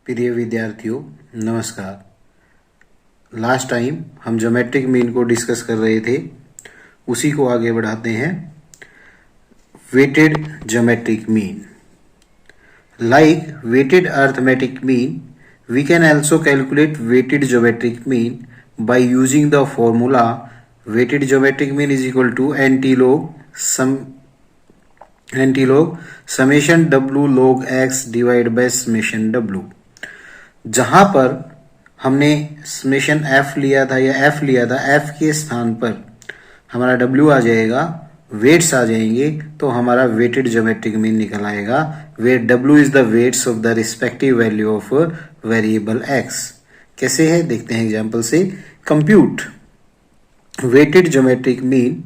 प्रिय विद्यार्थियों, नमस्कार। लास्ट टाइम हम ज्योमेट्रिक मीन को डिस्कस कर रहे थे, उसी को आगे बढ़ाते हैं। Weighted geometric mean, like weighted arithmetic mean, we can also calculate weighted geometric mean by using the formula weighted geometric mean is equal to antilog summation w log x divided by summation w। जहां पर हमने summation f लिया था या f लिया था, f के स्थान पर हमारा w आ जाएगा, वेट्स आ जाएंगे, तो हमारा वेटेड ज्योमेट्रिक मीन निकल आएगा, weight w is the weights of the respective value of variable x। कैसे है देखते हैं एग्जांपल से। Compute weighted geometric mean,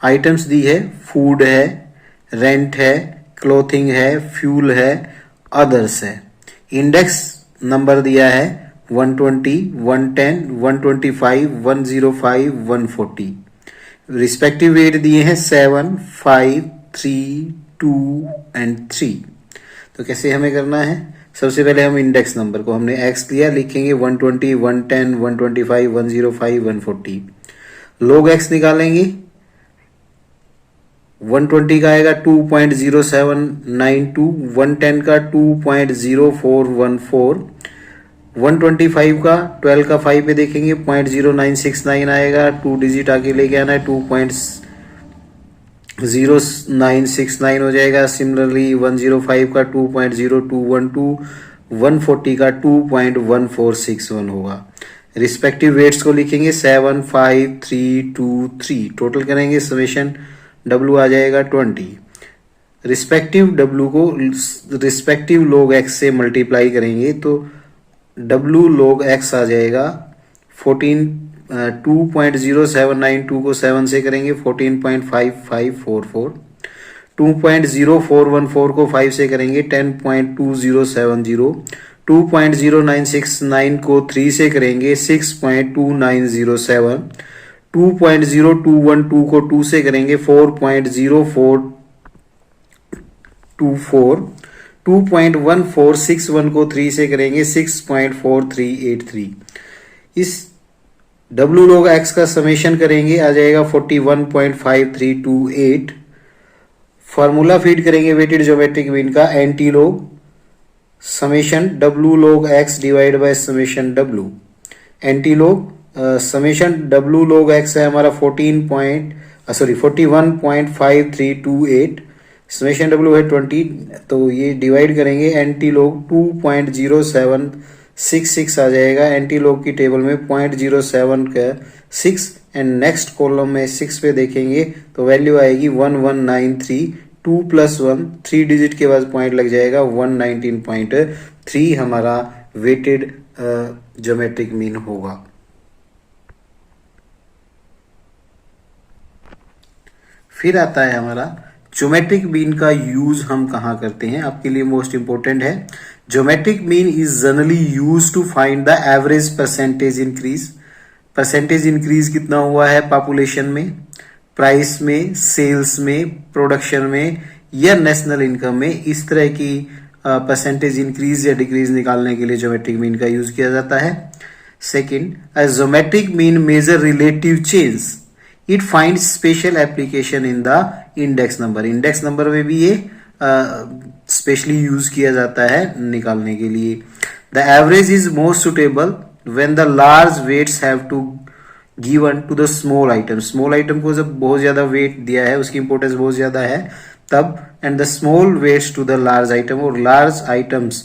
items दी है, फूड है, रेंट है, क्लोथिंग है, फ्यूल है, अदर्स है। इंडेक्स नंबर दिया है 120, 110, 125, 105, 140। रिस्पेक्टिव वेट दिए हैं 7, 5, 3, 2 एंड 3। तो कैसे हमें करना है, सबसे पहले हम इंडेक्स नंबर को हमने x लिया, लिखेंगे 120, 110, 125, 105, 140। log x निकालेंगे, 120 का आएगा 2.0792, 110 का 2.0414, 125 का 12 का 5 पे देखेंगे 0.0969 आएगा, 2 डिजिट आगे लेके आना है, 2.0969 हो जाएगा। सिमिलरली 105 का 2.0212, 140 का 2.1461 होगा। रिस्पेक्टिव वेट्स को लिखेंगे 7, 5, 3, 2, 3। टोटल करेंगे, समेशन W आ जाएगा 20। रिस्पेक्टिव W को रिस्पेक्टिव log x से मल्टीप्लाई करेंगे तो W log x आ जाएगा 14। 2.0792 को 7 से करेंगे 14.5544। 2.0414 को 5 से करेंगे 10.2070। 2.0969 को 3 से करेंगे 6.2907। 2.0212 को 2 से करेंगे 4.0424। 2.1461 को 3 से करेंगे 6.4383। इस W log x का समेशन करेंगे, आ जाएगा 41.5328। फॉर्मूला फीड करेंगे वेटेड ज्योमेट्रिक मीन का, एंटी लोग summation W log x divide by summation W। Anti लोग समेशन W log x है हमारा 41.5328, समेशन W है 20, तो ये डिवाइड करेंगे, एंटी लोग 2.0766 आ जाएगा। एंटी लोग की टेबल में 0.07 का 6 एंड नेक्स्ट कॉलम में 6 पे देखेंगे तो वैल्यू आएगी 1193। 2 + 1 3 डिजिट के बाद पॉइंट लग जाएगा, 119.3 हमारा वेटेड ज्योमेट्रिक मीन होगा। फिर आता है हमारा ज्योमेट्रिक मीन का यूज हम कहाँ करते हैं, आपके लिए मोस्ट इंपोर्टेंट है। Geometric mean is generally use to find the average percentage increase. Percentage increase कितना हुआ है पॉपुलेशन में, प्राइस में, सेल्स में, प्रोडक्शन में या नेशनल इनकम में। इस तरह की परसेंटेज इंक्रीज या डिक्रीज निकालने के लिए ज्योमेट्रिक मीन का यूज किया जाता है। Second, a geometric mean measure relative change, it find special application in the index number. Index number में भी ये स्पेशली यूज किया जाता है निकालने के लिए। The average is most suitable when the large weights have to given to the small item. Small item को जब बहुत ज्यादा वेट दिया है, उसकी इंपोर्टेंस बहुत ज्यादा है तब, and the small weights to the large item, और लार्ज आइटम्स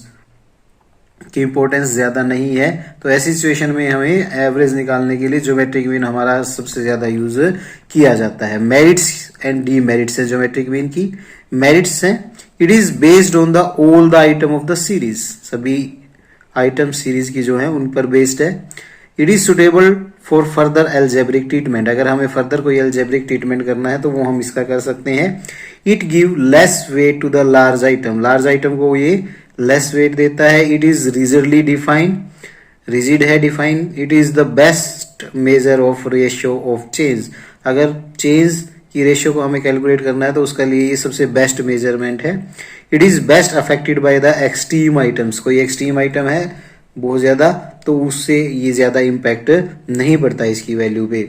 की इंपॉर्टेंस ज्यादा नहीं है, तो ऐसी सिचुएशन में हमें एवरेज निकालने के लिए ज्योमेट्रिक मीन हमारा सबसे ज्यादा यूज किया जाता है। मेरिट्स एंड डीमेरिट्स है ज्योमेट्रिक मीन की। मेरिट्स है, it is based on the all the item of the series, सभी आइटम सीरीज की जो है उन पर बेस्ड है। It is suitable for further algebraic treatment, अगर हमें फर्दर कोई एल्जेब्रिक ट्रीटमेंट करना है तो वो हम इसका कर सकते हैं। It give less weight to the large item, large item को ये लेस वेट देता है। It is rigidly defined, rigid है define. It is the best measure of ratio of change, अगर चेंज की रेशियो को हमें कैलकुलेट करना है तो उसका लिए ये सबसे बेस्ट मेजरमेंट है। It is best affected by the extreme items, कोई एक्सट्रीम आइटम है बहुत ज्यादा तो उससे ये ज्यादा इम्पैक्ट नहीं पड़ता इसकी वैल्यू पे।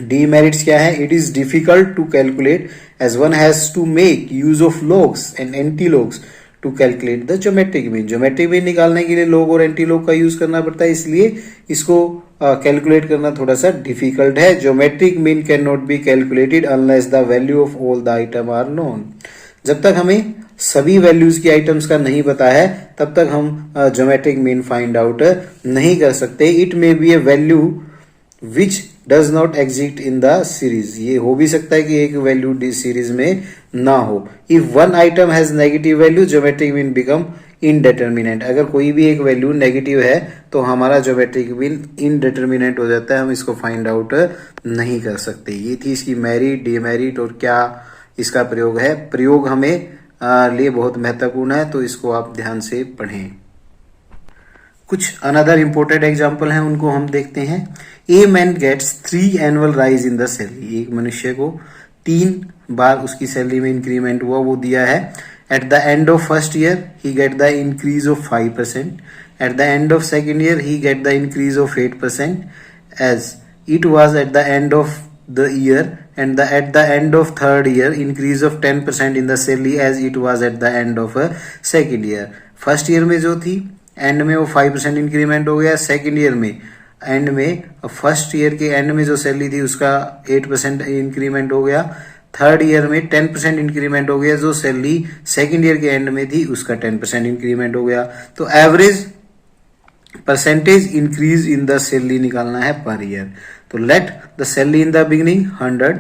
डीमेरिट्स क्या है? It is difficult to calculate as one has to make use of logs and anti logs to calculate the geometric mean. Geometric mean निकालने के लिए लॉग और एंटी लॉग का यूज करना पड़ता है, इसलिए इसको कैलकुलेट करना थोड़ा सा डिफिकल्ट है। Geometric mean can not be calculated unless the value of all the item are known. जब तक हमें सभी वैल्यूज की आइटम्स का नहीं पता है तब तक हम ज्योमेट्रिक मीन फाइंड आउट नहीं कर सकते। It may be A value which does not exist in the series, ये हो भी सकता है कि एक वैल्यू सीरीज में ना हो। If one item has negative value geometric mean become indeterminate. अगर कोई भी एक वैल्यू नेगेटिव है तो हमारा ज्योमेट्रिक मीन इनडेटर्मिनेंट हो जाता है, हम इसको फाइंड आउट नहीं कर सकते। ये थी इसकी मेरिट, डीमेरिट और क्या इसका प्रयोग है। प्रयोग हमें लिए बहुत महत्वपूर्ण है, तो इसको आप ध्यान से पढ़ें। कुछ अनदर इंपोर्टेंट एग्जाम्पल हैं, उनको हम देखते हैं। A man gets 3 annual raise in the salary. एक मनुष्य को 3 बार उसकी सैलरी में इंक्रीमेंट हुआ, वो दिया है। At the end of first year he get the increase of 5%. At the end of second year he get the increase of 8%, as it was at the end of the year, and at the end of third year increase of 10% in the salary as it was at the end of second year. First year में जो थी and में वो 5% increment हो गया, second year में and में first year के एंड में जो सैलरी थी उसका 8% इंक्रीमेंट हो गया, थर्ड ईयर में 10% इंक्रीमेंट हो गया, जो सैलरी सेकेंड ईयर के एंड में थी उसका 10% इंक्रीमेंट हो गया। तो average percentage increase in the salary निकालना है पर ईयर। तो let the salary in the beginning 100,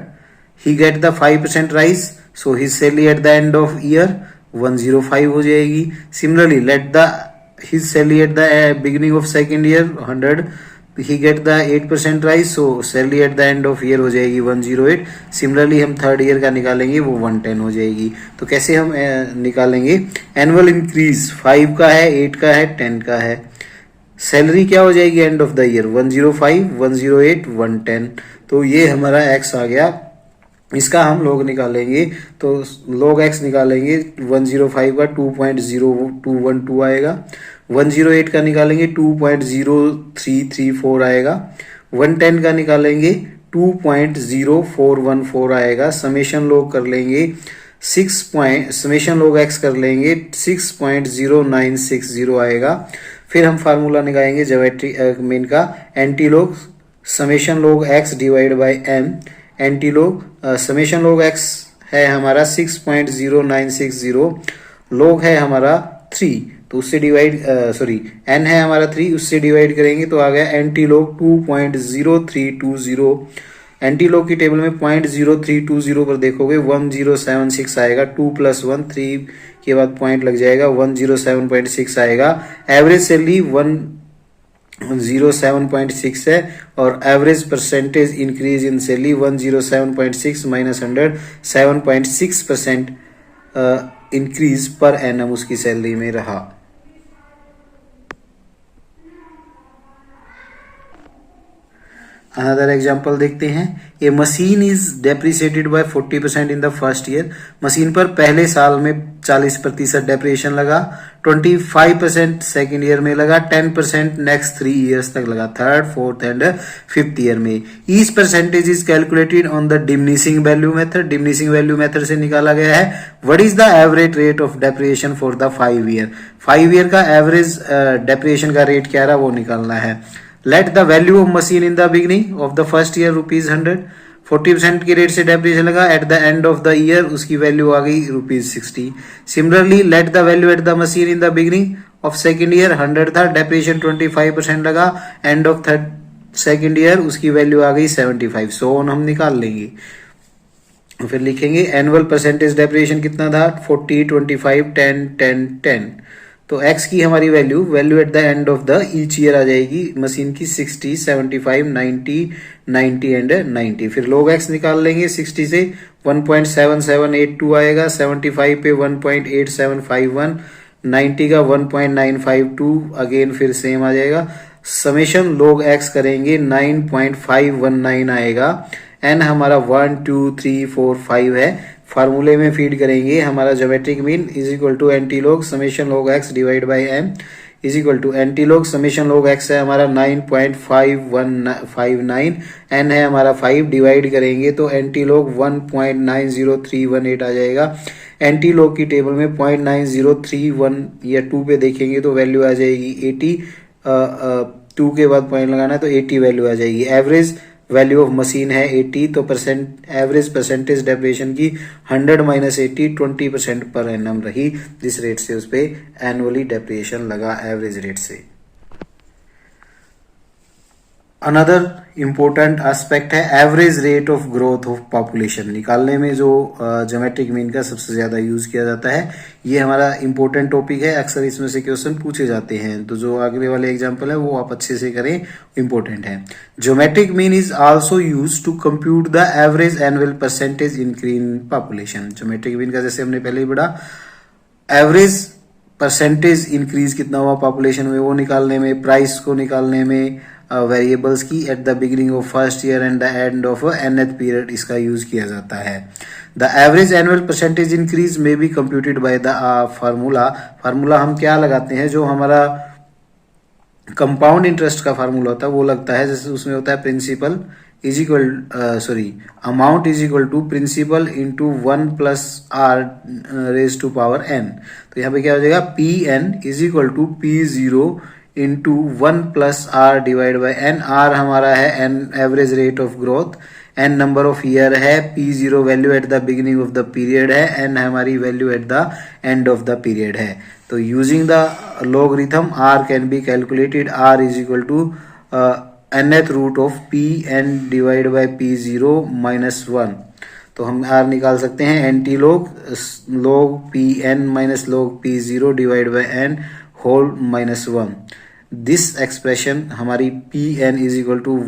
he get the 5% rise, so his salary eight the end of year 105 हो जाएगी। Similarly let the his salary eight the beginning of second year 100, he get the 8% rise, so salary eight the end of year हो जाएगी 108। Similarly हम third year का निकालेंगे, वो 110 हो जाएगी। तो कैसे हम निकालेंगे? एनुअल इंक्रीज 5 का है, 8 का है, 10 का है। सैलरी क्या हो जाएगी एंड ऑफ द ईयर? 105, 108, 110। तो ये हमारा एक्स आ गया। इसका हम लॉग निकालेंगे, तो लॉग एक्स निकालेंगे 105 का 2.0212 आएगा, 108 का निकालेंगे 2.0334 आएगा, 110 का निकालेंगे 2.0414 आएगा। समेशन लॉग कर लेंगे समेशन लॉग एक्स कर लेंगे 6.0960 आएगा। फिर हम फार्मूला निकालेंगे ज्योमेट्रिक मीन का, anti log summation log x divide by m. Anti log summation log x है हमारा 6.0960, लॉग है हमारा 3, तो उससे डिवाइड एन है हमारा 3, उससे डिवाइड करेंगे तो आ गया एंटी लॉग 2.0320। एंटी लॉग की टेबल में 0.0320 पर देखोगे 1076 आएगा, 2 + 1 3 के बाद पॉइंट लग जाएगा 107.6 आएगा। एवरेज सैलरी 107.6 है और average percentage increase in salary 107.6 minus 100 7.6% increase per annum उसकी सैलरी में रहा। अनदर एग्जाम्पल देखते हैं। A machine is depreciated by 40% in the first year. Machine पर पहले साल में 40% डेप्रिसिएशन लगा, 25% सेकेंड ईयर में लगा, 10% नेक्स्ट 3 ईयर्स तक लगा, third, fourth and fifth year में। Each percentage is calculated on the diminishing value method. Diminishing value method से निकाला गया है। What is the average rate of depreciation for the 5 year. 5 year का एवरेज डेप्रिसिएशन का rate क्या रहा वो निकालना है। Let the value of machine in the beginning of the first year ₹100, 40% के रेट से डेप्रिसिएशन लगा, at the end of the year उसकी वैल्यू आ गई ₹60। Similarly late the value at the machine in the beginning of second year 100 था, depreciation 25% लगा, end of third second year उसकी value आ गई 75। So on हम निकाल लेंगे। फिर लिखेंगे एनुअल परसेंटेज डेप्रिसिएशन कितना था, 40, 25, 10, 10, 10। तो x की हमारी value at the end of the each year आ जाएगी मशीन की 60, 75, 90, 90 एंड 90। फिर log x निकाल लेंगे। 60 से 1.7782 आएगा, 75 पे 1.8751, 90 का 1.952, अगेन फिर सेम आ जाएगा। समेशन log x करेंगे 9.519 आएगा। n हमारा 1 2 3 4 5 है, फार्मूले में फीड करेंगे हमारा geometric mean is equal to anti log summation log x divide by m is equal to anti log summation log x है हमारा 9.5159, एन है हमारा 5, डिवाइड करेंगे तो एंटी लॉग 1.90318 आ जाएगा। एंटी लॉग की टेबल में 0.9031 या 2 पे देखेंगे तो वैल्यू आ जाएगी 80, 2 के बाद पॉइंट लगाना है तो 80 वैल्यू आ जाएगी। एवरेज वैल्यू ऑफ मशीन है 80, तो एवरेज परसेंटेज डेप्रिसिएशन की 100 माइनस 80 20% पर एनम रही, जिस रेट से उस पे एनुअली डेप्रिसिएशन लगा एवरेज रेट से। अनदर इम्पोर्टेंट एस्पेक्ट है average rate of growth of population निकालने में जो ज्योमेट्रिक मीन का सबसे ज्यादा यूज किया जाता है। ये हमारा इम्पोर्टेंट टॉपिक है, अक्सर इसमें से क्वेश्चन पूछे जाते हैं, तो जो आगे वाले एग्जांपल है वो आप अच्छे से करें, इम्पोर्टेंट है। Geometric mean is also use to compute the average annual percentage increase in population. Geometric mean का जैसे हमने पहले ही पढ़ा, एवरेज परसेंटेज इंक्रीज कितना हुआ पॉपुलेशन में वो निकालने में, प्राइस को निकालने में, वेरिएबल्स की at the beginning of first year and the end of nth period इसका यूज किया जाता है। The average annual percentage increase may be computed by the formula. Formula हम क्या लगाते हैं, जो हमारा कंपाउंड इंटरेस्ट का फार्मूला होता है वो लगता है, जैसे उसमें होता है principal is equal amount is equal to principal into 1 plus are raise to power N. तो यहाँ पे क्या हो जाएगा, P N is equal to P zero into 1 plus R divide by N. R हमारा है N average rate of growth, N number of year है, P zero value at the beginning of the period है, N हमारी value at the end of the period है। तो using the logarithm R can be calculated, R is equal to nth root of P N divide by P zero minus 1। तो हम R निकाल सकते हैं antilog P N minus log P zero divide by N whole minus 1। This expression हमारी P N is equal to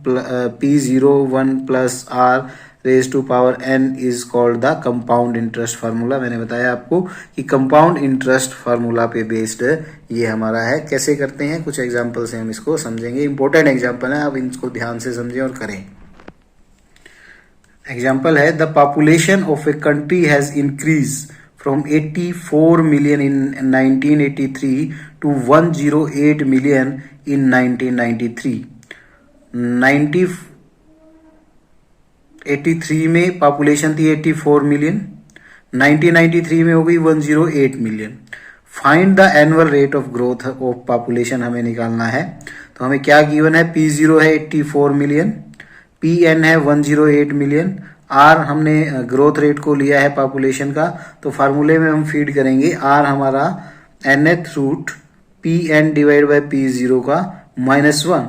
P zero 1 plus are raise to power N is called the compound interest formula. मैंने बताया आपको कि compound interest formula पे based ये हमारा है। कैसे करते हैं, कुछ एग्जांपल से हम इसको समझेंगे, इंपॉर्टेंट एग्जांपल है, आप इनको ध्यान से समझें और करें। एग्जांपल है, the population of a country has increase from 84 million in 1983 to 108 million in 1993। 1983 में पॉपुलेशन थी 84 मिलियन, 1993 में हो गई 108 million. Find the annual rate of growth of population हमें निकालना है। तो हमें क्या गिवन है, पी जीरो है 84 मिलियन, पी एन है 108 मिलियन, आर हमने ग्रोथ रेट को लिया है पॉपुलेशन का, तो फार्मूले में हम फीड करेंगे आर हमारा nth root p N divide by P zero का माइनस 1।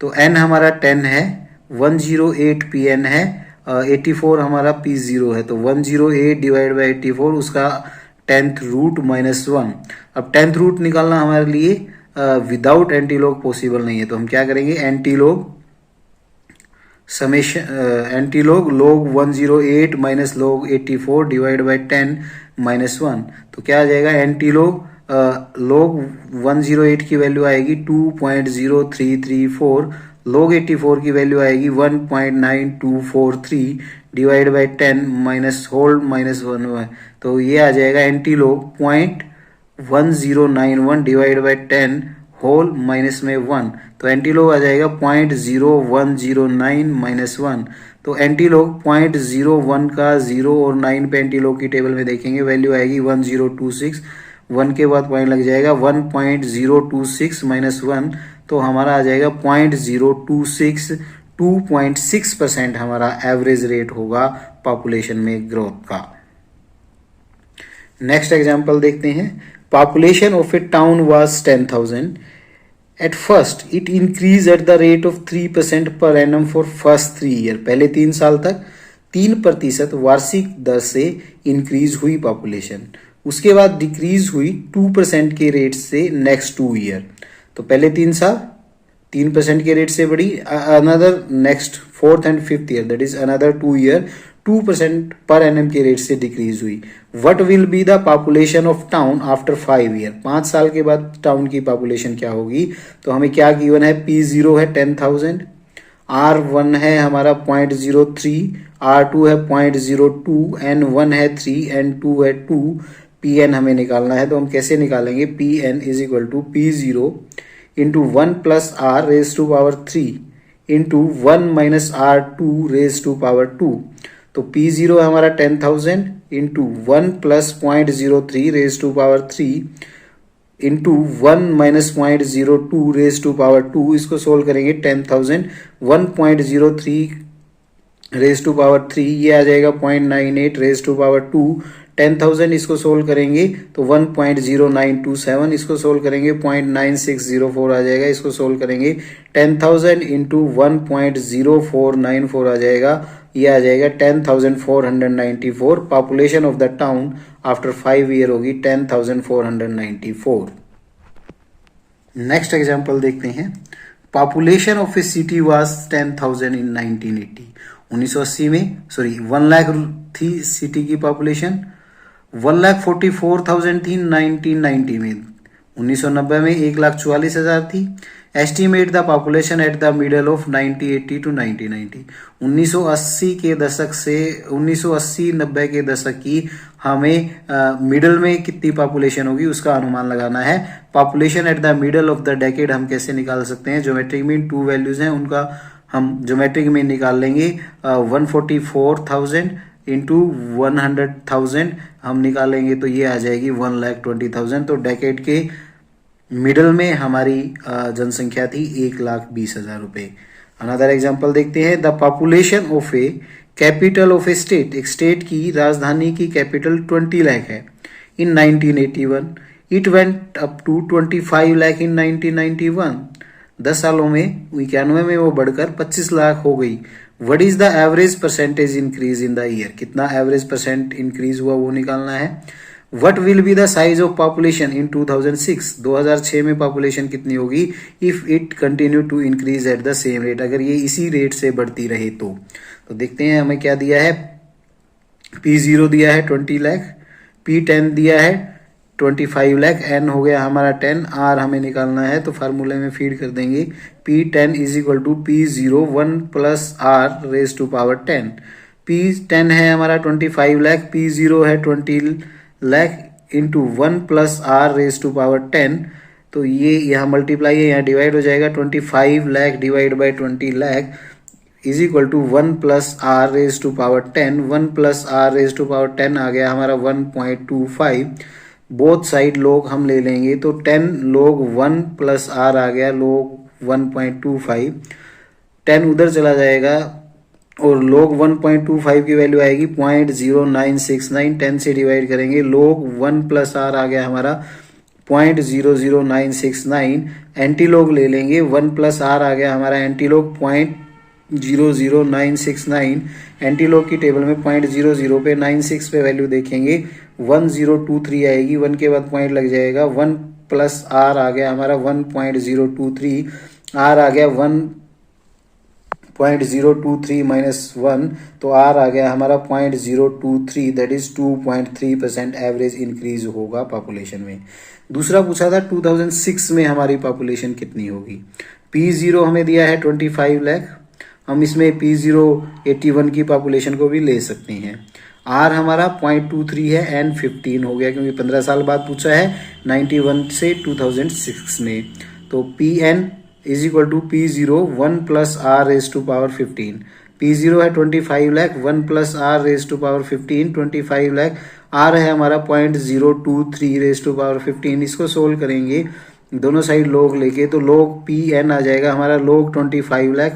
तो एन हमारा 10 है, 108 पी एन है, 84 हमारा पी जीरो है, तो 108 डिवाइड बाई 84 उसका 10th रूट माइनस 1। अब 10th रूट निकालना हमारे लिए विदाउट एंटी लॉग पॉसिबल नहीं है, तो हम क्या करेंगे, anti log summation anti log 108 minus log 84 divide by 10 minus 1। तो क्या आ जाएगा, एंटी लॉग 108 की वैल्यू आएगी 2.0334, लॉग 84 की वैल्यू आएगी 1.9243 divide by 10 minus whole minus 1। तो ये आ जाएगा anti log 0.1091 divide by 10 whole minus में 1। तो एंटी लॉग आ जाएगा 0.0109 माइनस 1। तो एंटी लॉग 0.01 का 0 और 9 पे एंटी लॉग की टेबल में देखेंगे वैल्यू आएगी 1026, 1 के बाद पॉइंट लग जाएगा 1.026 माइनस 1, तो हमारा आ जाएगा 0.026, 2.6% हमारा एवरेज रेट होगा पॉपुलेशन में ग्रोथ का। नेक्स्ट एग्जांपल देखते हैं, population of a town was 10,000. At first, it increased at the rate of 3% per annum for first 3 year. पहले 3 साल तक 3% वार्षिक दर से इंक्रीज हुई पॉपुलेशन, उसके बाद डिक्रीज हुई 2% के रेट से नेक्स्ट 2 ईयर। तो पहले 3 साल 3% के रेट से बढ़ी, another next 4th and 5th year that is another 2 year 2% per annum के रेट से डिक्रीज हुई। What will be the population of town after 5 year, 5 साल के बाद टाउन की पॉपुलेशन क्या होगी। तो हमें क्या गिवन है, P0 है 10,000, R1 है हमारा 0.03, R2 है 0.02, N1 है 3, N2 है 2, Pn हमें निकालना है। तो हम कैसे निकालेंगे? Pn is equal to P0 into 1 plus are raise to power 3 into 1 minus R2 raise to power 2। तो P0 है हमारा 10,000 into 1 plus 0.03 raise to power 3 into 1 minus 0.02 raise to power 2। इसको सोल्व करेंगे 10,000 1.03 रेज टू पावर 3, ये आ जाएगा 0.98 raise to power 2। 10,000 इसको solve करेंगे तो 1.0927, इसको सोल्व करेंगे 0.9604 आ जाएगा। इसको सोल्व करेंगे 10,000 इंटू 1.0494 आ जाएगा, ये आ जाएगा 10,494। Population of the town after 5 year होगी 10,494। नेक्स्ट एग्जाम्पल देखते हैं। Population of A city was 10,000 इन 1980। 1980 में 1 लाख थी सिटी की पॉपुलेशन, 1,44,000 थी 1990 में। 1990 में 1,44,000 थी। Estimate the population at the middle of 1980 to 1990। 1980 के दशक से 1980-90 के दशक की हमें मिडल में कितनी पॉपुलेशन होगी उसका अनुमान लगाना है। Population at the middle of the decade हम कैसे निकाल सकते हैं? ज्योमेट्रिक मीन 2 वैल्यूज हैं, उनका हम ज्योमेट्रिक मीन निकाल लेंगे। 144,000 इंटू 100,000 हम निकालेंगे तो ये आ जाएगी 1,20,000। तो डेकेड के मिडल में हमारी जनसंख्या थी 1,20,000 रुपए। अनदर एग्जांपल देखते हैं। The population of a capital of a state, एक स्टेट की राजधानी की कैपिटल 20 लाख है in 1981। It went up to 25 lakh in 1991। 10 सालों में 91 में वो बढ़कर 25 लाख हो गई। What is the average percentage increase in the year? कितना एवरेज परसेंट इंक्रीज हुआ वो निकालना है। What will be the size of population in 2006? 2006 में पॉपुलेशन कितनी होगी? If it continue to increase at the same rate, अगर ये इसी रेट से बढ़ती रहे तो देखते हैं हमें क्या दिया है। P0 दिया है 20 लाख, P10 दिया है 25 लाख, N हो गया हमारा 10, R हमें निकालना है तो फार्मूले में फीड कर देंगे। P10 is equal to P0 1 plus R raise to power 10। P10 है हमारा 25 लाख, P0 है 20 lakh into 1 plus R raise to power 10। तो ये यहाँ मल्टीप्लाई है, यहाँ डिवाइड हो जाएगा। 25 lakh divide by 20 lakh is equal to 1 plus R raise to power 10। 1 plus R raise to power 10 आ गया हमारा 1.25। बोथ साइड लोग हम ले लेंगे तो 10 लोग 1 प्लस R आ गया, लोग 1.25। 10 उधर चला जाएगा और लोग 1.25 की वैल्यू आएगी 0.0969। 10 से डिवाइड करेंगे, लोग 1 प्लस R आ गया हमारा 0.00969। एंटी लोग ले लेंगे, 1 प्लस R आ गया हमारा एंटी लोग 0.00969। एंटी लोग की टेबल में 0.00 पे 96 पे वैल्यू देखेंगे 1023 आएगी। 1 के बाद पॉइंट लग जाएगा। 1 प्लस R आ गया हमारा 1.023, R आ गया 1.023 माइनस 1, तो R आ गया हमारा 0.023, दैट इज 2.3% एवरेज इंक्रीज होगा पॉपुलेशन में। दूसरा पूछा था 2006 में हमारी पॉपुलेशन कितनी होगी। P0 हमें दिया है 25 लाख, हम इसमें P0 81 की पॉपुलेशन को भी ले सकते हैं। R हमारा 0.23 है, N 15 हो गया क्योंकि 15 साल बाद पूछा है 91 से 2006 में। तो Pn is equal to P0 1 plus R raise to power 15। P0 है 25 lakh, 1 plus R raise to power 15, 25 lakh. R है हमारा 0.023 रेज टू पावर 15। इसको सोल्व करेंगे दोनों साइड लोग लेके तो लोग Pn आ जाएगा हमारा लोग 25 लाख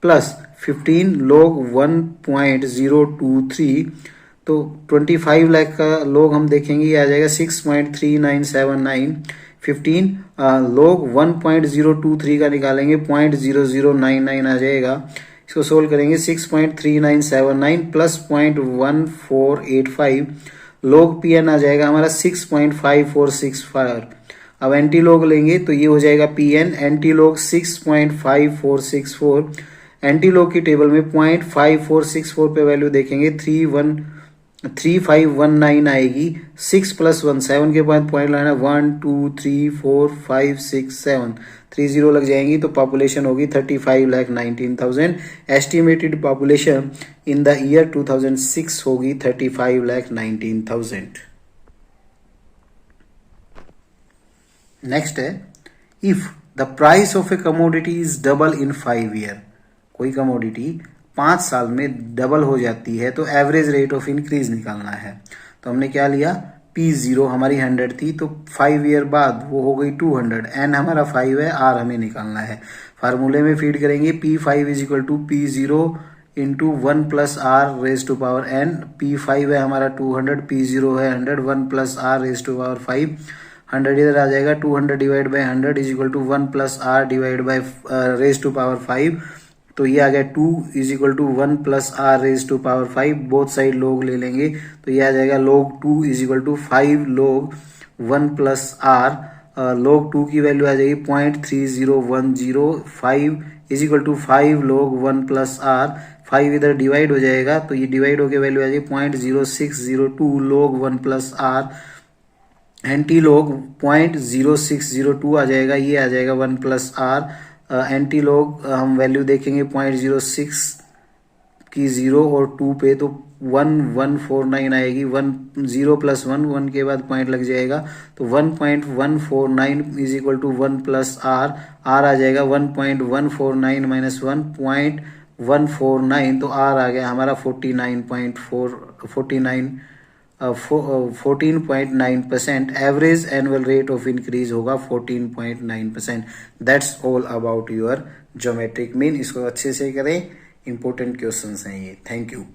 प्लस 15 लोग 1.023, तो 25 लाख का लोग हम देखेंगे आ जाएगा 6.3979। 15 लोग 1.023 का निकालेंगे 0.0099 आ जाएगा। इसको सोल्व करेंगे 6.3979 प्लस 0.1485 लोग Pn आ जाएगा हमारा 6.5464। अब एंटी लोग लेंगे तो ये हो जाएगा Pn एंटी लोग 6.5464। एंटी लोग की टेबल में 0.5464 पे वैल्यू देखेंगे 3519 आएगी। 6 + 1 7 के बाद पॉइंट लगाना 1 2 3 4 5 6 7 3 0 लग जाएंगी तो पॉपुलेशन होगी 35,19,000। Estimated population in the year 2006 होगी 35,19,000। नेक्स्ट है if the price of A commodity is double in 5 year. कोई कमोडिटी 5 साल में डबल हो जाती है तो एवरेज रेट ऑफ इंक्रीज निकालना है। तो हमने क्या लिया, P0 हमारी 100 थी तो 5 ईयर बाद वो हो गई 200। N हमारा 5 है, R हमें निकालना है। फार्मूले में फीड करेंगे P5 = P0 × 1 + R⁻n। P5 है हमारा 200, P0 है 100, 1 + R⁻5। 100 इधर आ जाएगा, 200 / 100 = 1 + R/5। तो ये आ गया 2 = 1 + R⁻5। बोथ साइड लोग ले लेंगे तो ये आ जाएगा log 2 = 5 log 1 + R। log 2 की वैल्यू आ जाएगी 0.3010। 5 = 5 log 1 + R। 5 इधर डिवाइड हो जाएगा तो ये डिवाइड होकर वैल्यू आ जाएगी 0.0602 log 1 + R। एंटी लॉग 0.0602 आ जाएगा, ये आ जाएगा 1 + R। एंटी लॉग हम वैल्यू देखेंगे 0.06 की 0 और 2 पे तो 1149 आएगी। 0 + 1 1 के बाद पॉइंट लग जाएगा तो 1.149 = 1 + R। R आ जाएगा 1.149 - 1.149 तो R आ गया हमारा 14.9%। Average annual rate of increase होगा 14.9%। That's all about your geometric mean. इसको अच्छे से करें, इंपॉर्टेंट क्वेश्चंस हैं ये। Thank you.